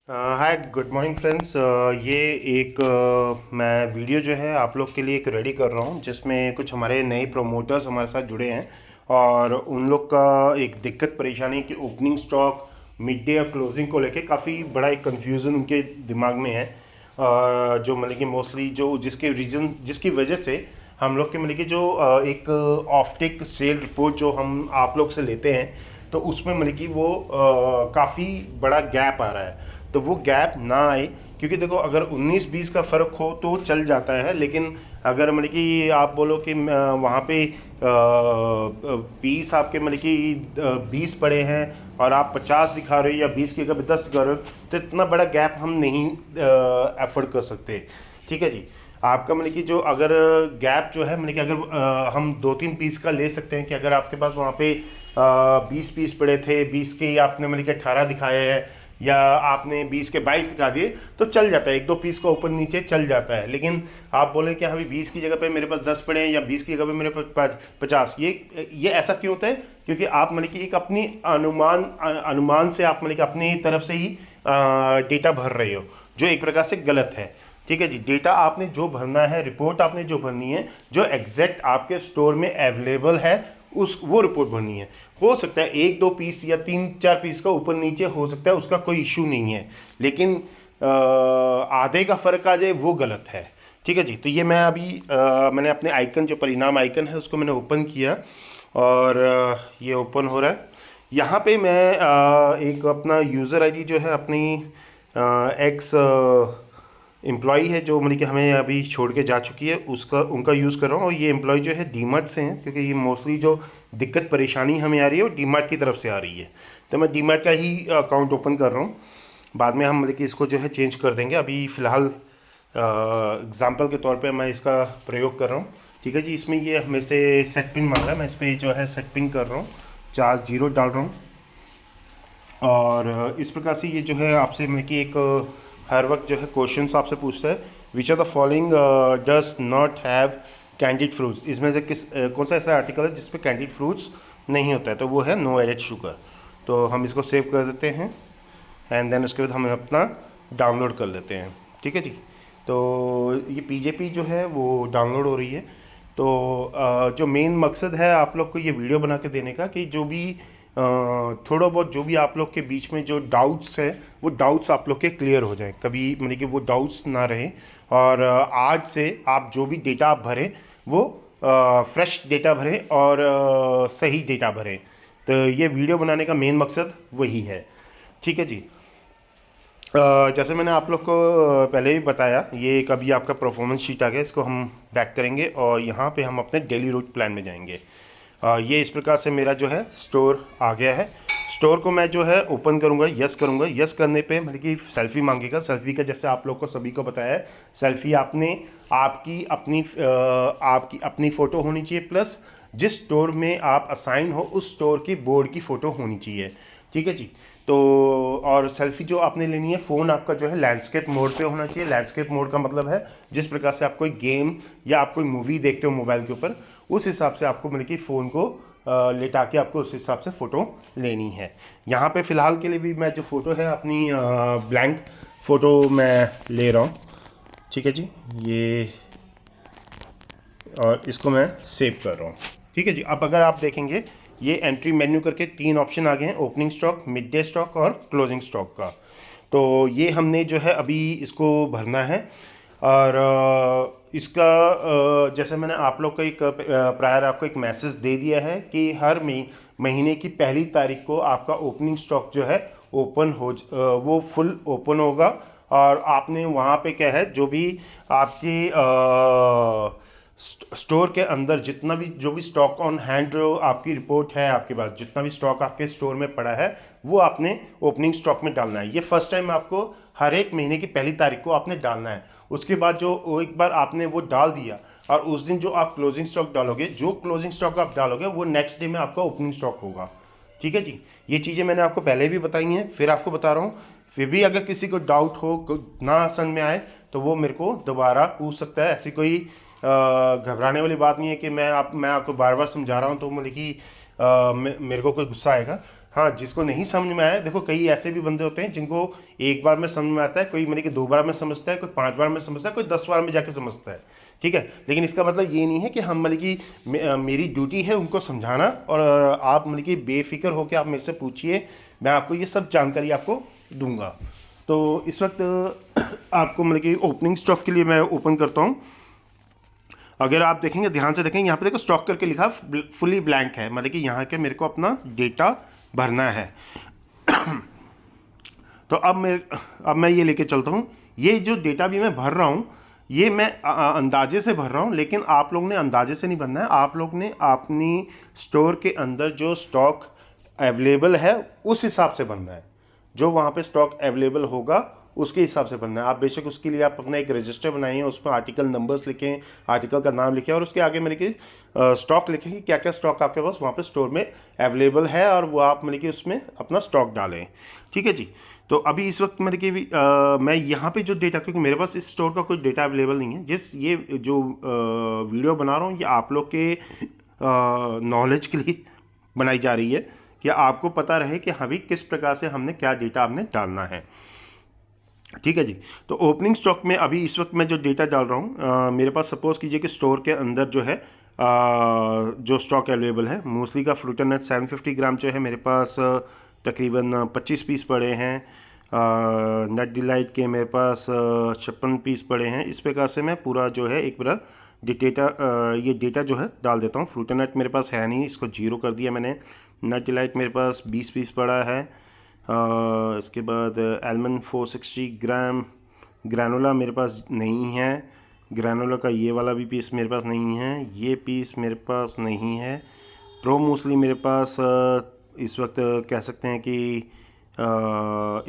Hi good morning friends. ये एक मैं वीडियो जो है आप लोग के लिए एक रेडी कर रहा हूँ जिसमें कुछ हमारे नए प्रोमोटर्स हमारे साथ जुड़े हैं और उन लोग का एक दिक्कत परेशानी कि ओपनिंग स्टॉक मिड डे और क्लोजिंग को लेके काफ़ी बड़ा एक कन्फ्यूज़न उनके दिमाग में है। जो मतलब कि मोस्टली जो जिसकी वजह से हम लोग के मतलब कि जो एक ऑफ-टेक सेल रिपोर्ट जो हम आप लोग से लेते हैं तो उसमें मतलब कि वो काफ़ी बड़ा गैप आ रहा है। तो वो गैप ना आए, क्योंकि देखो अगर 19-20 का फ़र्क हो तो चल जाता है, लेकिन अगर मतलब कि आप बोलो कि वहाँ पे 20 आपके मतलब कि 20 पड़े हैं और आप 50 दिखा रहे हो या 20 की जगह 10 दिखा रहे हो, तो इतना बड़ा गैप हम नहीं एफर्ड कर सकते। ठीक है जी। आपका मतलब कि जो अगर गैप जो है मतलब कि अगर हम 2-3 पीस का ले सकते हैं कि अगर आपके पास वहाँ पे 20 पीस पड़े थे, 20 के ही आपने मतलब कि 18 दिखाए हैं या आपने 20 के 22 दिखा दिए तो चल जाता है, 1-2 पीस का ऊपर नीचे चल जाता है। लेकिन आप बोले कि अभी 20 की जगह पे मेरे पास 10 पड़े हैं या 20 की जगह पे मेरे पास 50, ये ऐसा क्यों होता है? क्योंकि आप मतलब कि एक अपनी अनुमान से आप मतलब कि अपनी तरफ से ही डेटा भर रहे हो, जो एक प्रकार से गलत है। ठीक है जी। डेटा आपने जो भरना है, रिपोर्ट आपने जो भरनी है, जो एग्जैक्ट आपके स्टोर में अवेलेबल है उस वो रिपोर्ट भरनी है। हो सकता है 1-2 पीस या 3-4 पीस का ऊपर नीचे हो सकता है, उसका कोई इशू नहीं है, लेकिन आधे का फर्क आ जाए वो गलत है। ठीक है जी। तो ये मैं अभी मैंने अपने आइकन जो परिणाम आइकन है उसको मैंने ओपन किया और ये ओपन हो रहा है। यहाँ पे मैं एक अपना यूज़र आईडी जो है अपनी एक्स एम्प्लॉई है जो मतलब कि हमें अभी छोड़ के जा चुकी है, उसका उनका यूज़ कर रहा हूँ। और ये एम्प्लॉय जो है डीमार्ट से हैं, क्योंकि ये मोस्टली जो दिक्कत परेशानी हमें आ रही है वो डीमार्ट की तरफ से आ रही है। तो मैं डीमार्ट का ही अकाउंट ओपन कर रहा हूँ। बाद में हम मतलब कि इसको जो है चेंज कर देंगे। अभी फ़िलहाल एग्ज़ाम्पल के तौर पे मैं इसका प्रयोग कर रहा हूँ। ठीक है जी। इसमें ये हमें से सेट पिन मांग रहा है, मैं इस पर जो है सेट पिन कर रहा हूँ, 4 जीरो डाल रहा हूँ। और इस प्रकार से ये जो है आपसे मतलब कि एक हर वक्त जो है क्वेश्चंस आपसे पूछता है, which are the following does not have candid fruits. इसमें से कौन सा ऐसा आर्टिकल है जिसपे कैंडिड फ्रूट्स नहीं होता है? तो वो है नो एडेड शुगर। तो हम इसको सेव कर देते हैं एंड देन उसके बाद हम अपना डाउनलोड कर लेते हैं। ठीक है जी। तो ये पीजेपी जो है वो डाउनलोड हो रही है। तो जो मेन मकसद है आप लोग को ये वीडियो बना के देने का कि जो भी थोड़ा बहुत जो भी आप लोग के बीच में जो डाउट्स हैं वो डाउट्स आप लोग के क्लियर हो जाएं, कभी मतलब कि वो डाउट्स ना रहें। और आज से आप जो भी डेटा आप भरें वो फ्रेश डेटा भरें और सही डेटा भरें। तो ये वीडियो बनाने का मेन मकसद वही है। ठीक है जी। जैसे मैंने आप लोग को पहले भी बताया, ये एक अभी आपका परफॉर्मेंस शीट आ गया, इसको हम बैक करेंगे और यहाँ पे हम अपने डेली रूट प्लान में जाएंगे। ये इस प्रकार से मेरा जो है स्टोर आ गया है। स्टोर को मैं जो है ओपन करूँगा, यस करूँगा। यस करने पे मतलब कि सेल्फ़ी मांगेगा। सेल्फ़ी का जैसे आप लोग को सभी को बताया है, सेल्फ़ी आपने आपकी अपनी फ़ोटो होनी चाहिए, प्लस जिस स्टोर में आप असाइन हो उस स्टोर की बोर्ड की फ़ोटो होनी चाहिए। ठीक है जी। तो और सेल्फ़ी जो आपने लेनी है, फ़ोन आपका जो है लैंडस्केप मोड पे होना चाहिए। लैंडस्केप मोड का मतलब है जिस प्रकार से आप कोई गेम या आप कोई मूवी देखते हो मोबाइल के ऊपर, उस हिसाब से आपको मतलब कि फ़ोन को लेटा के आपको उस हिसाब से फ़ोटो लेनी है। यहाँ पे फ़िलहाल के लिए भी मैं जो फ़ोटो है अपनी ब्लैंक फ़ोटो मैं ले रहा हूँ। ठीक है जी। ये और इसको मैं सेव कर रहा हूँ। ठीक है जी। अब अगर आप देखेंगे ये एंट्री मेन्यू करके 3 ऑप्शन आ गए हैं, opening stock, mid day stock और क्लोजिंग स्टॉक का। तो ये हमने जो है अभी इसको भरना है। और इसका जैसे मैंने आप लोग को एक प्रायर आपको एक मैसेज दे दिया है कि हर महीने की पहली तारीख को आपका ओपनिंग स्टॉक जो है ओपन वो फुल ओपन होगा। और आपने वहाँ पे क्या है, जो भी आपकी स्टोर के अंदर जितना भी जो भी स्टॉक ऑन हैंड जो आपकी रिपोर्ट है, आपके पास जितना भी स्टॉक आपके स्टोर में पड़ा है वो आपने ओपनिंग स्टॉक में डालना है। ये फर्स्ट टाइम आपको हर एक महीने की पहली तारीख को आपने डालना है। उसके बाद जो एक बार आपने वो डाल दिया और उस दिन जो आप क्लोजिंग स्टॉक डालोगे, जो क्लोजिंग स्टॉक आप डालोगे वो नेक्स्ट डे में आपका ओपनिंग स्टॉक होगा। ठीक है जी। ये चीज़ें मैंने आपको पहले भी बताई हैं, फिर आपको बता रहा हूँ। फिर भी अगर किसी को डाउट हो, ना समझ में आए, तो वो मेरे को दोबारा पूछ सकता है। ऐसी कोई घबराने वाली बात नहीं है कि मैं आपको बार बार समझा रहा हूँ तो मतलब कि मेरे को कोई गुस्सा आएगा। हाँ, जिसको नहीं समझ में आया, देखो कई ऐसे भी बंदे होते हैं जिनको एक बार में समझ में आता है, कोई मतलब कि 2 बार में समझता है, कोई 5 बार में समझता है, कोई 10 बार में जाके समझता है। ठीक है, लेकिन इसका मतलब ये नहीं है कि हम मतलब कि मेरी ड्यूटी है उनको समझाना, और आप मतलब कि बेफिक्र होकर आप मेरे से पूछिए, मैं आपको ये सब जानकारी आपको दूंगा। तो इस वक्त आपको मतलब कि ओपनिंग स्टॉक के लिए मैं ओपन करता हूँ। अगर आप देखेंगे, ध्यान से देखेंगे, यहाँ पे देखो स्टॉक करके लिखा फुली ब्लैंक है, मतलब कि यहाँ के मेरे को अपना डेटा भरना है। तो अब मैं ये लेके चलता हूँ। ये जो डेटा भी मैं भर रहा हूँ, ये मैं अंदाजे से भर रहा हूँ, लेकिन आप लोग ने अंदाजे से नहीं भरना है। आप लोग ने अपनी स्टोर के अंदर जो स्टॉक अवेलेबल है उस हिसाब से भरना है। जो वहाँ पे स्टॉक अवेलेबल होगा उसके हिसाब से बनना है। आप बेशक उसके लिए आप अपना एक रजिस्टर बनाइए, उसमें आर्टिकल नंबर्स लिखें, आर्टिकल का नाम लिखें, और उसके आगे मतलब कि स्टॉक लिखें कि क्या क्या स्टॉक आपके पास वहाँ पे स्टोर में अवेलेबल है, और वो आप मतलब कि उसमें अपना स्टॉक डालें। ठीक है जी। तो अभी इस वक्त मतलब कि मैं यहाँ पे जो डेटा, क्योंकि मेरे पास इस स्टोर का कोई डेटा अवेलेबल नहीं है, ये जो वीडियो बना रहा हूँ ये आप लोग के नॉलेज के लिए बनाई जा रही है, कि आपको पता रहे कि हाँ भी किस प्रकार से हमने क्या डेटा आपने डालना है। ठीक है जी। तो ओपनिंग स्टॉक में अभी इस वक्त मैं जो डेटा डाल रहा हूँ, मेरे पास सपोज़ कीजिए कि स्टोर के अंदर जो है जो स्टॉक अवेलेबल है, मूसली का फ्रूट एंड नट 750 ग्राम जो है मेरे पास तकरीबन 25 पीस पड़े हैं। नट डिलाइट के मेरे पास 56 पीस पड़े हैं। इस प्रकार से मैं पूरा जो है एक बार ये डेटा जो है डाल देता हूँ। फ्रूट एंड नट मेरे पास है नहीं, इसको 0 कर दिया मैंने। नट डिलाइट मेरे पास 20 पीस पड़ा है। इसके बाद आलमंड 460 ग्राम। ग्रैनोला मेरे पास नहीं है, ग्रैनोला का ये वाला भी पीस मेरे पास नहीं है, ये पीस मेरे पास नहीं है। प्रो मूसली मेरे पास इस वक्त कह सकते हैं कि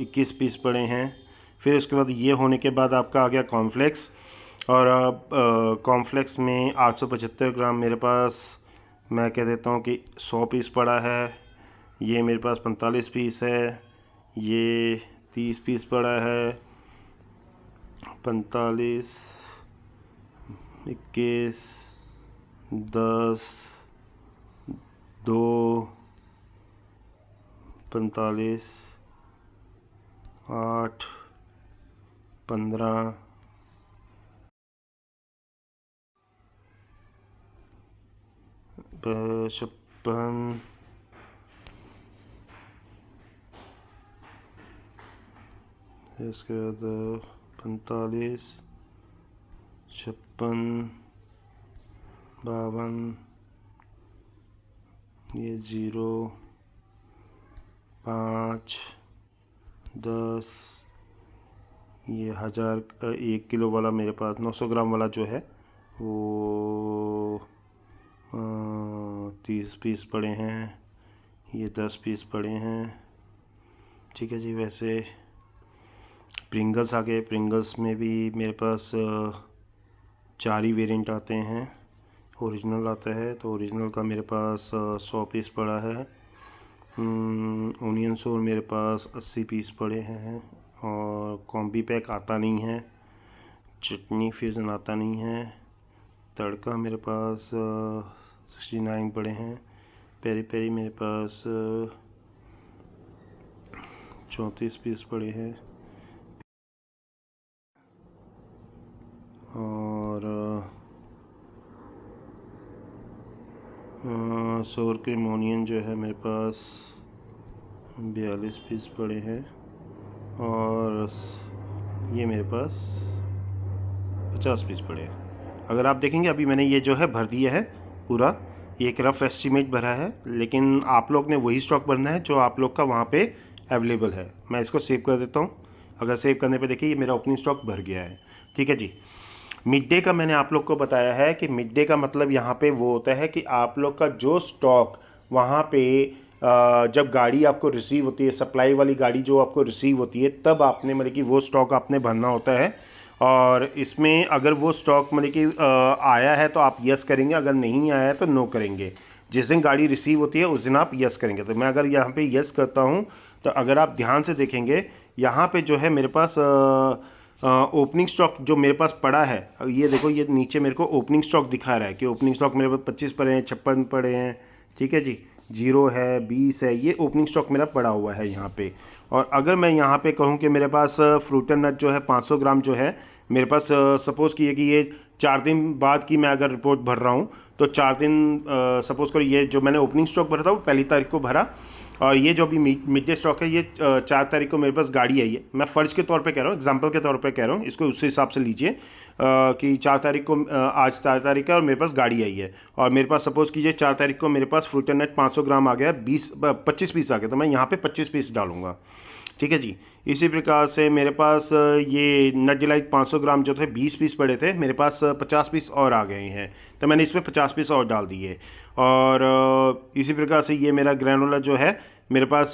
21 पीस पड़े हैं। फिर उसके बाद ये होने के बाद आपका आ गया कॉर्नफ्लेक्स, और कॉर्नफ्लेक्स में 875 ग्राम मेरे पास, मैं कह देता हूँ कि 100 पीस पड़ा है। ये मेरे पास 45 पीस है, ये 30 पीस पड़ा है। 45, 21, 10, 2, 45, 8, 15, 56, इसके बाद 45, 56, 52, ये 0, 5, 10, ये 1000 1 किलो वाला मेरे पास 900 ग्राम वाला जो है वो 30 पीस पड़े हैं। ये 10 पीस पड़े हैं। ठीक है जी। वैसे प्रिंगल्स आ गए। प्रिंगल्स में भी मेरे पास 4 ही वेरिएंट आते हैं। ओरिजिनल आता है, तो ओरिजिनल का मेरे पास 100 पीस पड़ा है। ओनियन सोर मेरे पास 80 पीस पड़े हैं, और कॉम्बी पैक आता नहीं है। चटनी फ्यूज़न आता नहीं है। तड़का मेरे पास 69 पड़े हैं। पेरी पेरी मेरे पास 34 पीस पड़े हैं। और सोर क्रीम ओनियन जो है मेरे पास 42 पीस पड़े हैं। और ये मेरे पास 50 पीस पड़े हैं। अगर आप देखेंगे अभी मैंने ये जो है भर दिया है पूरा, ये एक रफ़ एस्टीमेट भरा है, लेकिन आप लोग ने वही स्टॉक भरना है जो आप लोग का वहाँ पे अवेलेबल है। मैं इसको सेव कर देता हूँ। अगर सेव करने पे देखिए ये मेरा ओपनिंग स्टॉक भर गया है। ठीक है जी। मिड डे का मैंने आप लोग को बताया है कि मिड डे का मतलब यहाँ पे वो होता है कि आप लोग का जो स्टॉक वहाँ पे जब गाड़ी आपको रिसीव होती है, सप्लाई वाली गाड़ी जो आपको रिसीव होती है, तब आपने मतलब कि वो स्टॉक आपने भरना होता है। और इसमें अगर वो स्टॉक मतलब कि आया है तो आप यस करेंगे, अगर नहीं आया है तो नो करेंगे। जिस दिन गाड़ी रिसीव होती है उस दिन आप यस करेंगे। तो मैं अगर यहाँ पे यस करता हूँ, तो अगर आप ध्यान से देखेंगे यहाँ पे जो है मेरे पास ओपनिंग स्टॉक जो मेरे पास पड़ा है, ये देखो, ये नीचे मेरे को ओपनिंग स्टॉक दिखा रहा है कि ओपनिंग स्टॉक मेरे पास 25 पड़े हैं, 56 पड़े हैं। ठीक है जी। 0 है, 20 है, ये ओपनिंग स्टॉक मेरा पड़ा हुआ है यहाँ पे। और अगर मैं यहाँ पे कहूँ कि मेरे पास फ्रूट एंड नट जो है 500 ग्राम जो है मेरे पास, सपोज़ कीजिए कि ये 4 दिन बाद की मैं अगर रिपोर्ट भर रहा हूँ तो 4 दिन सपोज़ करो, ये जो मैंने ओपनिंग स्टॉक भरा था वो पहली तारीख को भरा, और ये जो अभी मिड डे स्टॉक है ये 4 तारीख को मेरे पास गाड़ी आई है। मैं फ़र्ज के तौर पे कह रहा हूँ, एग्जांपल के तौर पे कह रहा हूँ, इसको उस हिसाब से लीजिए कि 4 तारीख को आज 4 तारीख है और मेरे पास गाड़ी आई है, और मेरे पास सपोज़ कीजिए 4 तारीख को मेरे पास फ्रूट एंड नट 500 ग्राम आ गया, 25 पीस आ गया, तो मैं यहाँ पे 25 पीस डालूंगा। ठीक है जी। इसी प्रकार से मेरे पास ये नट डिलाइट 500 ग्राम जो थे 20 पीस पड़े थे, मेरे पास 50 पीस और आ गए हैं, तो मैंने इसमें 50 पीस और डाल दिए। और इसी प्रकार से ये मेरा ग्रैनुला जो है मेरे पास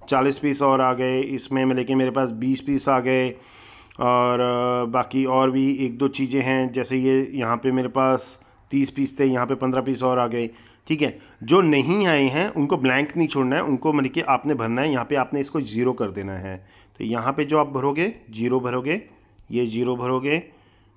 40 पीस और आ गए इसमें, लेकिन मेरे पास 20 पीस आ गए। और बाकी और भी एक दो चीज़ें हैं, जैसे ये यहाँ पे मेरे पास 30 पीस थे, यहाँ पे 15 पीस और आ गए। ठीक है, जो नहीं आए हैं उनको ब्लैंक नहीं छोड़ना है, उनको मतलब कि आपने भरना है, यहाँ पे आपने इसको ज़ीरो कर देना है। तो यहाँ पे जो आप भरोगे, जीरो भरोगे, ये जीरो भरोगे,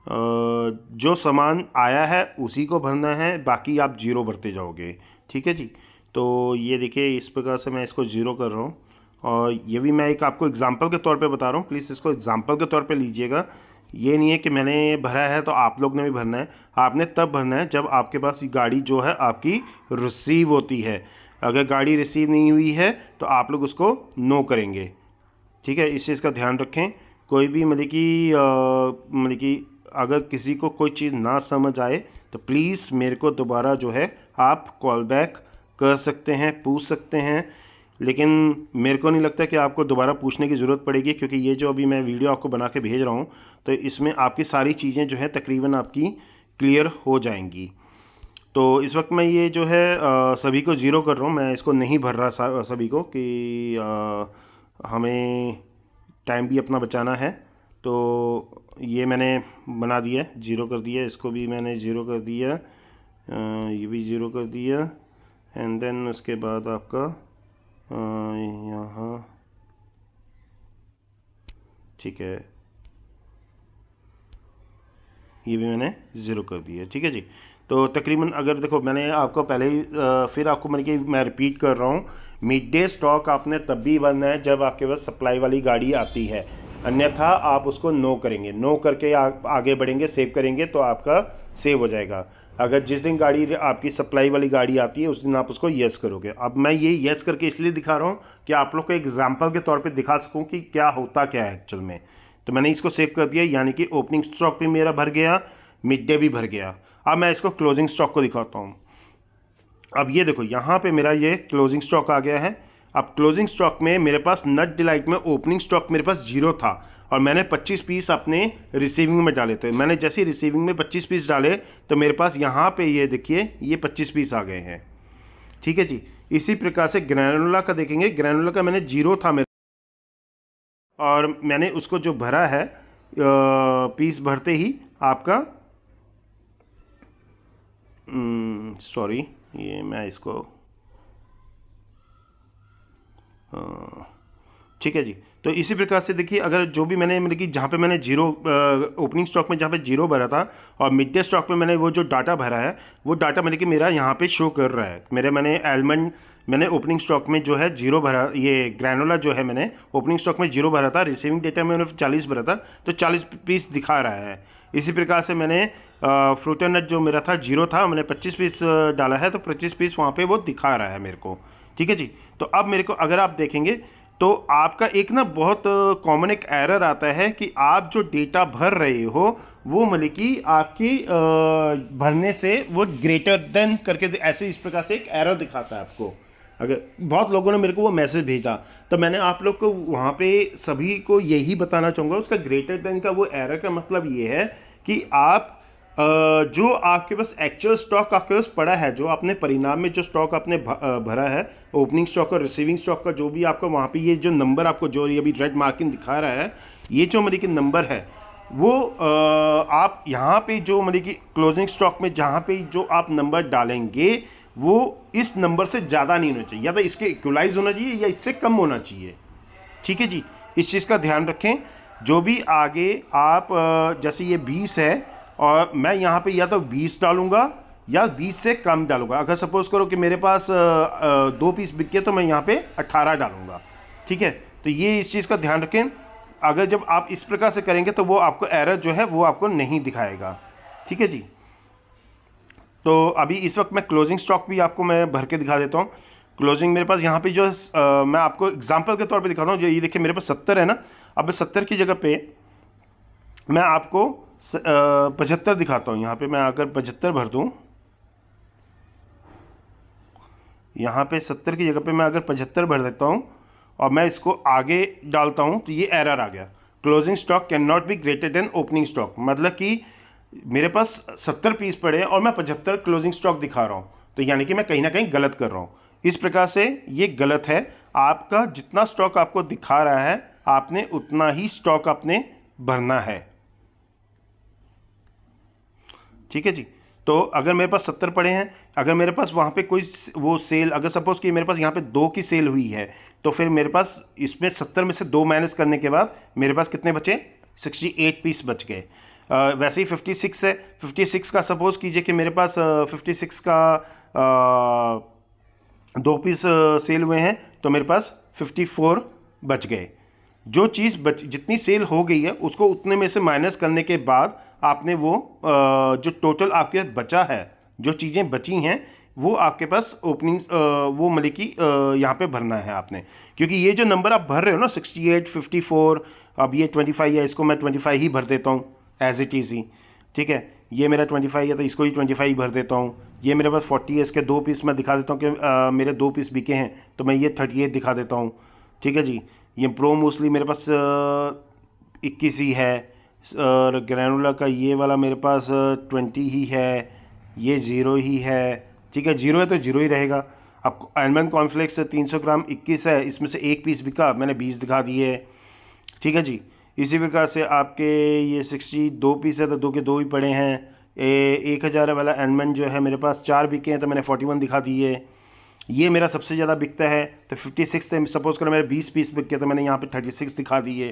जो सामान आया है उसी को भरना है, बाकी आप जीरो भरते जाओगे। ठीक है जी। तो ये देखिए इस प्रकार से मैं इसको ज़ीरो कर रहा हूँ, और ये भी मैं एक आपको एग्जांपल के तौर पे बता रहा हूँ, प्लीज़ इसको एग्जांपल के तौर पे लीजिएगा। ये नहीं है कि मैंने भरा है तो आप लोग ने भी भरना है, आपने तब भरना है जब आपके पास गाड़ी जो है आपकी रिसीव होती है। अगर गाड़ी रिसीव नहीं हुई है तो आप लोग उसको नो करेंगे। ठीक है, इस चीज़ का ध्यान रखें। कोई भी मतलब कि अगर किसी को कोई चीज़ ना समझ आए तो प्लीज़ मेरे को दोबारा जो है आप कॉल बैक कर सकते हैं, पूछ सकते हैं, लेकिन मेरे को नहीं लगता कि आपको दोबारा पूछने की ज़रूरत पड़ेगी, क्योंकि ये जो अभी मैं वीडियो आपको बना के भेज रहा हूँ तो इसमें आपकी सारी चीज़ें जो हैं तकरीबन आपकी क्लियर हो जाएंगी। तो इस वक्त मैं ये जो है सभी को ज़ीरो कर रहा हूँ, मैं इसको नहीं भर रहा सभी को, कि हमें टाइम भी अपना बचाना है। तो ये मैंने बना दिया, ज़ीरो कर दिया, इसको भी मैंने ज़ीरो कर दिया, ये भी ज़ीरो कर दिया, एंड देन उसके बाद आपका यहाँ, ठीक है, ये भी मैंने ज़ीरो कर दिया। ठीक है जी। तो तकरीबन अगर देखो मैंने आपको पहले ही फिर आपको मतलब कि मैं रिपीट कर रहा हूँ, मिड डे स्टॉक आपने तब भी भरना है जब आपके पास सप्लाई वाली गाड़ी आती है, अन्यथा आप उसको नो करेंगे, नो करके आगे बढ़ेंगे, सेव करेंगे तो आपका सेव हो जाएगा। अगर जिस दिन गाड़ी आपकी सप्लाई वाली गाड़ी आती है उस दिन आप उसको यस करोगे। अब मैं ये यस करके इसलिए दिखा रहा हूँ कि आप लोग को एग्जाम्पल के तौर पे दिखा सकूँ कि क्या होता क्या है एक्चुअल में। तो मैंने इसको सेव कर दिया, यानी कि ओपनिंग स्टॉक भी मेरा भर गया, मिड डे भी भर गया। अब मैं इसको क्लोजिंग स्टॉक को दिखाता हूँ। अब ये देखो यहाँ पे मेरा ये क्लोजिंग स्टॉक आ गया है। अब क्लोजिंग स्टॉक में मेरे पास नट डिलाइट में ओपनिंग स्टॉक मेरे पास 0 था, और मैंने 25 पीस अपने रिसीविंग में डाले थे। मैंने जैसे रिसीविंग में 25 पीस डाले तो मेरे पास यहाँ पे ये देखिए ये 25 पीस आ गए हैं। ठीक है जी। इसी प्रकार से ग्रैनुला का देखेंगे, ग्रैनुला का मैंने 0 था मेरे, और मैंने उसको जो भरा है पीस भरते ही आपका सॉरी, ये मैं इसको ठीक है जी। तो इसी प्रकार से देखिए, अगर जो भी मैंने मतलब कि जहाँ पे मैंने जीरो ओपनिंग स्टॉक में जहाँ पे जीरो भरा था और मिड डे स्टॉक में मैंने वो जो डाटा भरा है वो डाटा मतलब कि मेरा यहाँ पे शो कर रहा है। मैंने एलमंड मैंने ओपनिंग स्टॉक में जो है जीरो भरा, ये ग्रैनुला जो है मैंने ओपनिंग स्टॉक में जीरो भरा था, रिसीविंग डेटा में मैंने 40 भरा था तो 40 पीस दिखा रहा है। इसी प्रकार से मैंने फ्रूट एंड नट जो मेरा था 0 था, मैंने 25 पीस डाला है तो 25 पीस वहाँ पे वो दिखा रहा है मेरे को। ठीक है जी। तो अब मेरे को अगर आप देखेंगे तो आपका एक ना बहुत कॉमन एक एरर आता है कि आप जो डेटा भर रहे हो वो मतलब कि आपकी भरने से वो ग्रेटर देन करके ऐसे इस प्रकार से एक एरर दिखाता है आपको। अगर बहुत लोगों ने मेरे को वो मैसेज भेजा तो मैंने आप लोग को वहाँ पे सभी को यही बताना चाहूँगा, उसका ग्रेटर देन का वो एरर का मतलब ये है कि आप जो आपके पास एक्चुअल स्टॉक आपके पास पड़ा है, जो आपने परिणाम में जो स्टॉक आपने भरा है, ओपनिंग स्टॉक और रिसीविंग स्टॉक का जो भी आपका वहाँ पे ये जो नंबर आपको जो ये अभी रेड मार्किंग दिखा रहा है, ये जो मतलब कि नंबर है वो आप यहाँ पे जो मतलब कि क्लोजिंग स्टॉक में जहाँ पे जो आप नंबर डालेंगे वो इस नंबर से ज़्यादा नहीं होना चाहिए, या तो इसके इक्वलाइज होना चाहिए या इससे कम होना चाहिए। ठीक है जी, इस चीज़ का ध्यान रखें। जो भी आगे आप जैसे ये 20 है और मैं यहाँ पे या तो 20 डालूंगा या 20 से कम डालूंगा। अगर सपोज करो कि मेरे पास 2 पीस बिके तो मैं यहाँ पे 18 डालूंगा। ठीक है, तो ये इस चीज़ का ध्यान रखें। अगर जब आप इस प्रकार से करेंगे तो वो आपको एरर जो है वो आपको नहीं दिखाएगा। ठीक है जी। तो अभी इस वक्त मैं क्लोजिंग स्टॉक भी आपको मैं भर के दिखा देता हूँ। क्लोजिंग मेरे पास यहाँ पे जो मैं आपको एग्जांपल के तौर पे दिखाता हूँ। जो ये देखिए मेरे पास 70 है ना, अब 70 की जगह पे मैं आपको 75 दिखाता हूँ। यहाँ पे मैं अगर 75 भर दूँ, यहाँ पे 70 की जगह पे मैं अगर 75 भर देता हूँ और मैं इसको आगे डालता हूँ तो ये एरर आ गया, closing stock can not be greater than opening stock. मतलब कि मेरे पास 70 पीस पड़े हैं और मैं 75 क्लोजिंग स्टॉक दिखा रहा हूँ, तो यानी कि मैं कहीं ना कहीं गलत कर रहा हूँ। इस प्रकार से ये गलत है। आपका जितना स्टॉक आपको दिखा रहा है आपने उतना ही स्टॉक आपने भरना है। ठीक है जी। तो अगर मेरे पास 70 पड़े हैं, अगर मेरे पास वहाँ पे कोई वो सेल, अगर सपोज कि मेरे पास यहाँ पे 2 की सेल हुई है, तो फिर मेरे पास इसमें 70 में से 2 माइनस करने के बाद मेरे पास कितने बचे? 68 पीस बच गए। वैसे ही 56 है, 56 का सपोज कीजिए कि मेरे पास 56 का 2 पीस सेल हुए हैं तो मेरे पास 54 बच गए। जो चीज़ जितनी सेल हो गई है उसको उतने में से माइनस करने के बाद आपने वो जो टोटल आपके पास बचा है, जो चीज़ें बची हैं वो आपके पास ओपनिंग वो मतलब कि यहाँ पे भरना है आपने। क्योंकि ये जो नंबर आप भर रहे हो ना 68, 54, अब ये 25 है, इसको मैं 25 ही भर देता हूँ एज इट इज़ ही। ठीक है, ये मेरा 25 है तो इसको ही 25 भर देता हूँ। ये मेरे पास 40 है, इसके 2 पीस मैं दिखा देता हूँ कि मेरे 2 पीस बिके हैं तो मैं ये 38 दिखा देता हूँ। ठीक है जी। ये प्रो मूसली मेरे पास 21 ही है, और ग्रैनुला का ये वाला मेरे पास 20 ही है, ये 0 ही है। ठीक है, 0 है तो 0 ही रहेगा। अब आलमंड कॉर्नफ्लेक्स 300 ग्राम 21 है, इसमें से 1 पीस बिका, मैंने 20 दिखा दिए। ठीक है जी। इसी प्रकार से आपके ये 62 पीस है तो 2 के 2 ही पड़े हैं। 1000 वाला आलमंड जो है मेरे पास 4 बिके हैं तो मैंने 41 दिखा दिए। ये मेरा सबसे ज़्यादा बिकता है तो 56 थे, सपोज करो मेरे 20 पीस बिक गए तो मैंने यहाँ पे 36 दिखा दिए।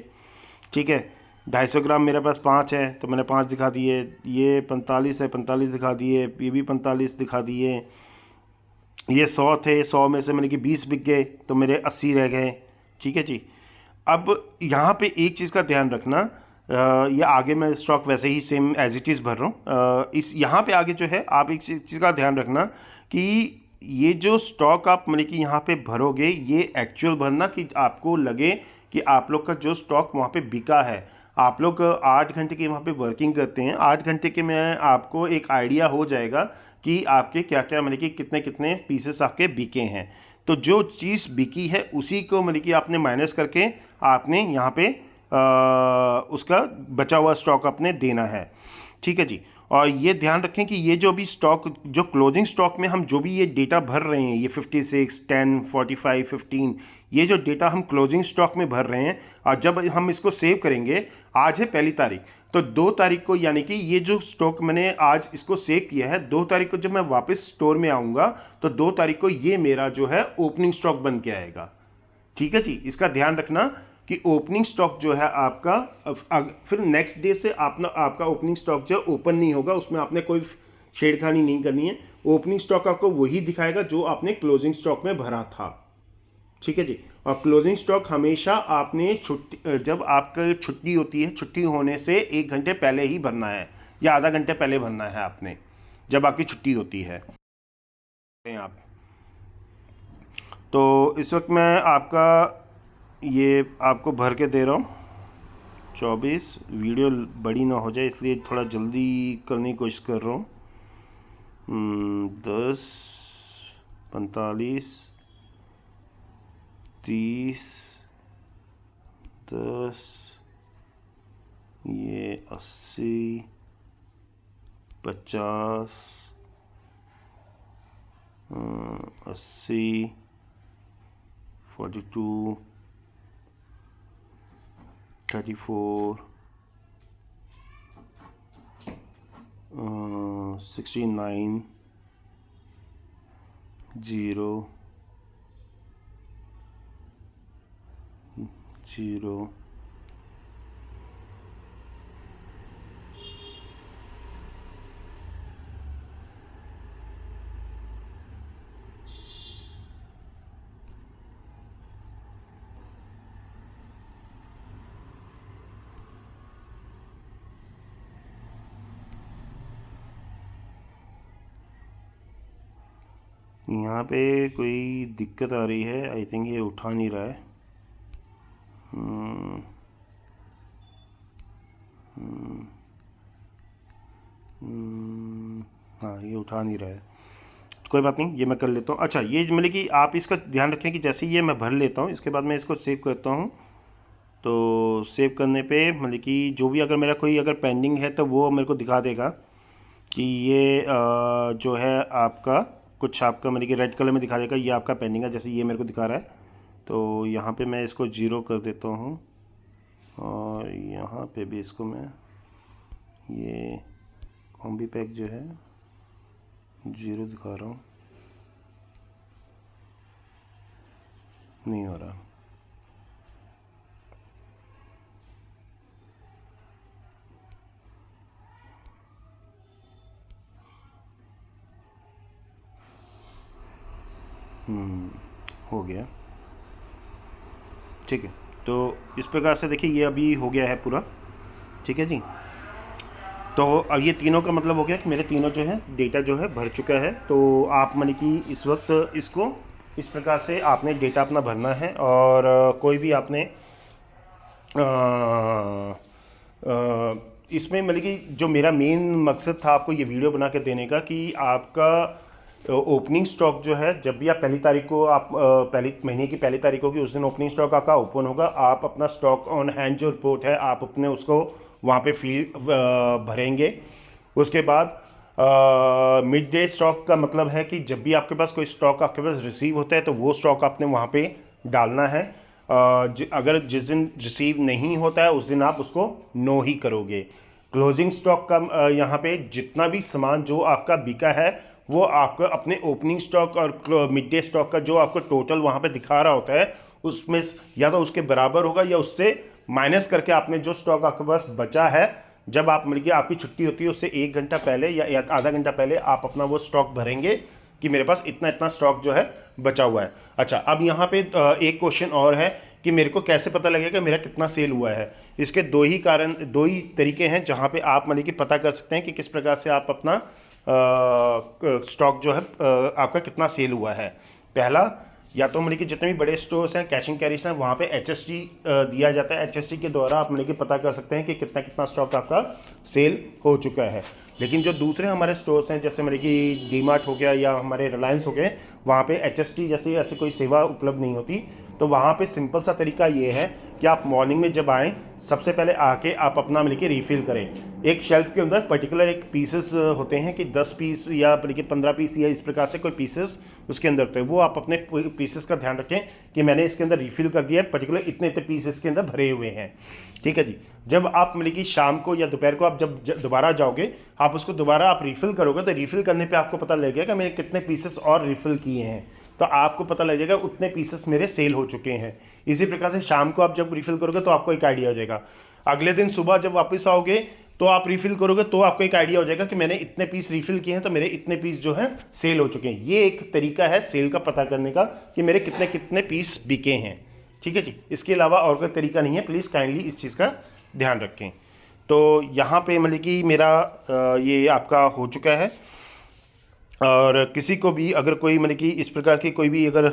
ठीक है, 250 ग्राम मेरे पास 5 है तो मैंने 5 दिखा दिए। ये 45 है, 45 दिखा दिए। ये भी 45 दिखा दिए। ये 100 थे, 100 में से मैंने कि 20 बिक गए तो मेरे 80 रह गए। ठीक है जी। अब यहाँ पे एक चीज़ का ध्यान रखना, ये आगे मैं स्टॉक वैसे ही सेम एज इट इज़ भर रहा हूँ। इस यहाँ पे आगे जो है आप एक चीज़ का ध्यान रखना कि ये जो स्टॉक आप मतलब कि यहाँ पे भरोगे ये एक्चुअल भरना, कि आपको लगे कि आप लोग का जो स्टॉक वहाँ पे बिका है। आप लोग 8 घंटे की वहाँ पे वर्किंग करते हैं, 8 घंटे के में आपको एक आइडिया हो जाएगा कि आपके क्या क्या मतलब कि कितने कितने पीसेस आपके बिके हैं। तो जो चीज़ बिकी है उसी को मतलब कि आपने माइनस करके आपने यहाँ पे उसका बचा हुआ स्टॉक आपने देना है। ठीक है जी। और ये ध्यान रखें कि ये जो भी स्टॉक, जो क्लोजिंग स्टॉक में हम जो भी ये डेटा भर रहे हैं, ये 56, 10, 45, 15, ये जो डेटा हम क्लोजिंग स्टॉक में भर रहे हैं, और जब हम इसको सेव करेंगे, आज है 1 तारीख, तो 2 तारीख को यानी कि ये जो स्टॉक मैंने आज इसको सेव किया है, 2 तारीख को जब मैं वापस स्टोर में आऊँगा तो 2 तारीख को ये मेरा जो है ओपनिंग स्टॉक बन के आएगा। ठीक है जी। इसका ध्यान रखना कि ओपनिंग स्टॉक जो है आपका फिर नेक्स्ट डे से आपका ओपनिंग स्टॉक जो है ओपन नहीं होगा, उसमें आपने कोई छेड़खानी नहीं करनी है। ओपनिंग स्टॉक आपको वही दिखाएगा जो आपने क्लोजिंग स्टॉक में भरा था। ठीक है जी। और क्लोजिंग स्टॉक हमेशा आपने छुट्टी, जब आपका छुट्टी होती है, छुट्टी होने से 1 घंटे पहले ही भरना है या आधा घंटे पहले भरना है आपने, जब आपकी छुट्टी होती है आप। तो इस वक्त मैं आपका ये आपको भर के दे रहा हूँ 24। वीडियो बड़ी ना हो जाए इसलिए थोड़ा जल्दी करने की कोशिश कर रहा हूँ। 10, 45, 30, 10, ये 80, 50, 80, 42, 34, 69, 0, 0, 1, यहाँ पे कोई दिक्कत आ रही है, आई थिंक ये उठा नहीं रहा है। हाँ, ये उठा नहीं रहा है, कोई बात नहीं, ये मैं कर लेता हूँ। अच्छा, ये मतलब कि आप इसका ध्यान रखें कि जैसे ये मैं भर लेता हूँ, इसके बाद मैं इसको सेव करता हूँ। तो सेव करने पे मतलब कि जो भी अगर मेरा कोई अगर पेंडिंग है तो वो मेरे को दिखा देगा कि ये जो है आपका कुछ आपका मतलब कि रेड कलर में दिखा देगा ये आपका पेंडिंग है, जैसे ये मेरे को दिखा रहा है। तो यहाँ पे मैं इसको 0 कर देता हूँ और यहाँ पे भी इसको मैं ये कॉम्बी पैक जो है 0 दिखा रहा हूँ, नहीं हो रहा। हो गया, ठीक है। तो इस प्रकार से देखिए ये अभी हो गया है पूरा, ठीक है जी। तो अब ये तीनों का मतलब हो गया कि मेरे तीनों जो है डेटा जो है भर चुका है। तो आप मानी कि इस वक्त इसको इस प्रकार से आपने डेटा अपना भरना है और कोई भी आपने इसमें मतलब कि जो मेरा मेन मकसद था आपको ये वीडियो बना के देने का कि आपका ओपनिंग स्टॉक जो है जब भी आप पहली तारीख को आप पहली महीने की पहली तारीख होगी उस दिन ओपनिंग स्टॉक आपका ओपन होगा। आप अपना स्टॉक ऑन हैंड जो रिपोर्ट है आप अपने उसको वहाँ पे भरेंगे। उसके बाद मिड डे स्टॉक का मतलब है कि जब भी आपके पास कोई स्टॉक आपके पास रिसीव होता है तो वो स्टॉक आपने वहाँ पे डालना है। अगर जिस दिन रिसीव नहीं होता है उस दिन आप उसको नो ही करोगे। क्लोजिंग स्टॉक का यहाँ पे जितना भी सामान जो आपका बिका है वो आपका अपने ओपनिंग स्टॉक और मिड डे स्टॉक का जो आपको टोटल वहाँ पे दिखा रहा होता है उसमें या तो उसके बराबर होगा या उससे माइनस करके आपने जो स्टॉक आपके पास बचा है जब आप मतलब कि आपकी छुट्टी होती है उससे 1 घंटा पहले या आधा घंटा पहले आप अपना वो स्टॉक भरेंगे कि मेरे पास इतना इतना स्टॉक जो है बचा हुआ है। अच्छा, अब यहाँ पे एक क्वेश्चन और है कि मेरे को कैसे पता लगेगा मेरा कितना सेल हुआ है। इसके दो ही तरीके हैं जहाँ पे आप मतलब कि पता कर सकते हैं कि किस प्रकार से आप अपना स्टॉक जो है आपका कितना सेल हुआ है। पहला, या तो मतलब कि जितने भी बड़े स्टोर्स हैं कैश एंड कैरीज हैं वहाँ पे HST दिया जाता है। HST के द्वारा आप मतलब कि पता कर सकते हैं कि कितना कितना स्टॉक आपका सेल हो चुका है। लेकिन जो दूसरे हमारे स्टोर्स हैं जैसे मतलब कि डीमार्ट हो गया या हमारे रिलायंस हो गए वहाँ पे HST जैसे ऐसी कोई सेवा उपलब्ध नहीं होती। तो वहाँ पे सिंपल सा तरीका ये है कि आप मॉर्निंग में जब आएँ सबसे पहले आके आप अपना मतलब कि रीफ़िल करें। एक शेल्फ़ के अंदर पर्टिकुलर एक पीसेस होते हैं कि 10 पीस या मतलब कि 15 पीस या इस प्रकार से कोई पीसेस उसके अंदर होते हैं। वो आप अपने पीसेस का ध्यान रखें कि मैंने इसके अंदर रीफ़िल कर दिया है, पर्टिकुलर इतने इतने पीसेस के अंदर भरे हुए हैं, ठीक है जी। जब आप मतलब कि शाम को या दोपहर को आप जब दोबारा जाओगे आप उसको दोबारा आप रीफ़िल करोगे तो रीफ़िल करने पे आपको पता लगेगा कि मैंने कितने पीसेस और रीफ़िल किए हैं। तो आपको पता लग जाएगा उतने पीसेस मेरे सेल हो चुके हैं। इसी प्रकार से शाम को आप जब रीफ़िल करोगे तो आपको एक आइडिया हो जाएगा। अगले दिन सुबह जब वापस आओगे तो आप रीफ़िल करोगे तो आपको एक आइडिया हो जाएगा कि मैंने इतने पीस रीफ़िल किए हैं तो मेरे इतने पीस जो हैं सेल हो चुके हैं। ये एक तरीका है सेल का पता करने का कि मेरे कितने कितने पीस बिके हैं, ठीक है जी। इसके अलावा और कोई तरीका नहीं है, प्लीज़ काइंडली इस चीज़ का ध्यान रखें। तो यहाँ पे मतलब कि मेरा ये आपका हो चुका है। और किसी को भी अगर कोई मतलब कि इस प्रकार की कोई भी अगर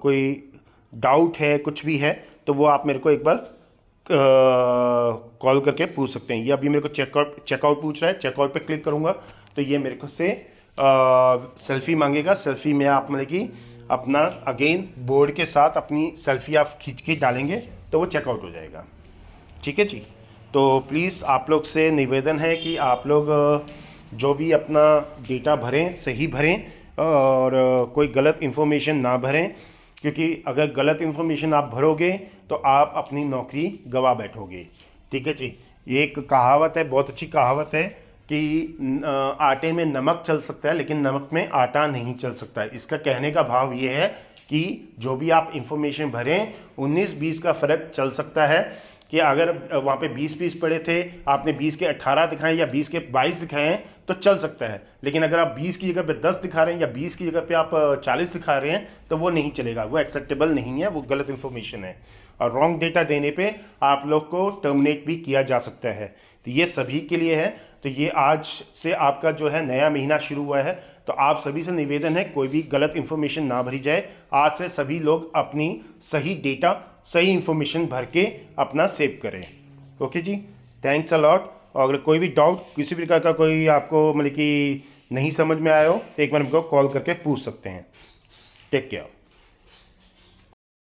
कोई डाउट है कुछ भी है तो वो आप मेरे को एक बार कॉल करके पूछ सकते हैं। ये अभी मेरे को चेकआउट पूछ रहा है, चेकआउट पे क्लिक करूँगा तो ये मेरे को से सेल्फ़ी मांगेगा। सेल्फ़ी में आप मतलब कि अपना अगेन बोर्ड के साथ अपनी सेल्फ़ी आप खींच के डालेंगे तो वो चेकआउट हो जाएगा, ठीक है जी। तो प्लीज़ आप लोग से निवेदन है कि आप लोग जो भी अपना डेटा भरें सही भरें और कोई गलत इन्फॉर्मेशन ना भरें, क्योंकि अगर गलत इन्फॉर्मेशन आप भरोगे तो आप अपनी नौकरी गवा बैठोगे, ठीक है जी। ये एक कहावत है, बहुत अच्छी कहावत है कि आटे में नमक चल सकता है लेकिन नमक में आटा नहीं चल सकता है। इसका कहने का भाव ये है कि जो भी आप इन्फॉर्मेशन भरें 19-20 का फ़र्क चल सकता है कि अगर वहाँ पे 20 पीस पड़े थे आपने 20 के 18 दिखाएं या 20 के 22 दिखाएं तो चल सकता है। लेकिन अगर आप 20 की जगह पे 10 दिखा रहे हैं या 20 की जगह पे आप 40 दिखा रहे हैं तो वो नहीं चलेगा, वो एक्सेप्टेबल नहीं है, वो गलत इन्फॉर्मेशन है। और रॉन्ग डेटा देने पे आप लोग को टर्मिनेट भी किया जा सकता है। तो ये सभी के लिए है। तो ये आज से आपका जो है नया महीना शुरू हुआ है, तो आप सभी से निवेदन है कोई भी गलत इन्फॉर्मेशन ना भरी जाए। आज से सभी लोग अपनी सही डेटा, सही इन्फॉर्मेशन भर के अपना सेव करें। ओके जी, थैंक्स अ लॉट। और अगर कोई भी डाउट, किसी भी प्रकार का कोई आपको मतलब कि नहीं समझ में आया हो, एक बार हमको कॉल करके पूछ सकते हैं। Take care.